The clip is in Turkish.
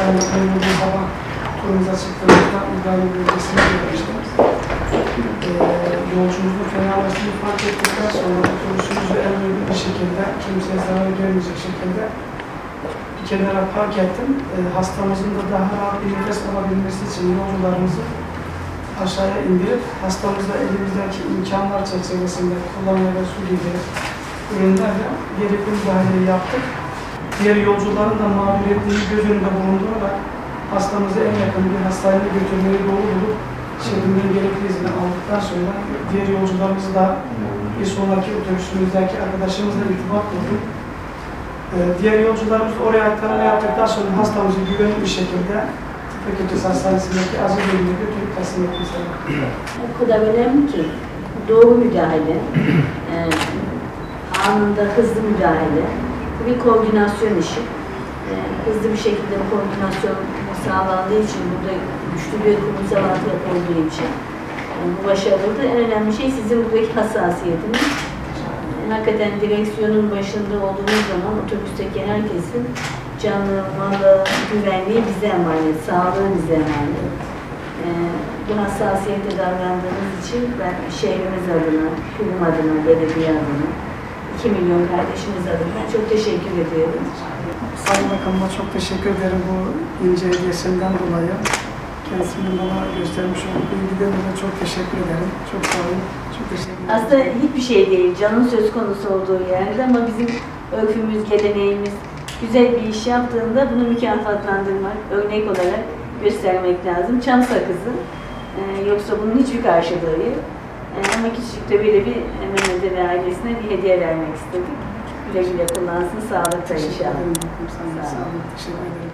Sayın Bakanım bugün sabah turumuza çıktığımızda İbrahim bölgesine gelmiştim. Yolculuğun fenalaştığını fark ettikten sonra otobüsümüzü en uygun bir şekilde, kimseye zarar gelmeyecek şekilde bir kenara park ettim. Hastamızın da daha rahat bir nefes alabilmesi için yolcularımızı aşağıya indirip hastamızla elimizdeki imkanlar çerçevesinde kolonya ve su gibi ürünlerle gerekli müdahaleyi yaptık. Diğer yolcuların da mağduriyetini göz önünde bulundurarak hastamızı en yakın bir hastaneye götürmeyi doğru bulup şehrinden gerekli izni aldıktan sonra diğer yolcularımızı da bir sonraki otobüsümüzdeki arkadaşımızla irtibat kurduk. Diğer yolcularımız oraya aktarma yaptıktan sonra hastamızı güvenli bir şekilde Fakültesi Hastanesi'ndeki acil bölümüne götürüp teslim etmişler. O kadar önemli ki doğru müdahale, anında hızlı müdahale, bir koordinasyon işi. Hızlı bir şekilde koordinasyon sağlandığı için, burada güçlü bir kurumsal altyapı olduğu için bu başarılı. En önemli şey sizin buradaki hassasiyetiniz. Hakikaten direksiyonun başında olduğunuz zaman otobüsteki herkesin canı, malı, güvenliği bize emanet, sağlığı bize emanet. Bu hassasiyete davrandığınız için ben şehrimiz adına, kurum adına, belediye adına, 2 milyon kardeşimiz adına çok teşekkür ediyorum. Sayın Bakanıma çok teşekkür ederim bu ince hediyesinden dolayı. Kendisinin bana göstermiş olduğu bilgiden dolayı çok teşekkür ederim. Çok sağ olun. Çok teşekkür ederim. Aslında hiçbir şey değil, canın söz konusu olduğu yerde ama bizim örfümüz, geleneğimiz güzel bir iş yaptığında bunu mükafatlandırmak, örnek olarak göstermek lazım. Çam sakızı, yoksa bunun hiçbir karşılığı yok. Ama küçücük de böyle bir Mehmet'e ve ailesine bir hediye vermek istedik. Güle güle kullansın, sağlıkla inşallah. Sağ olun. Teşekkür ederim.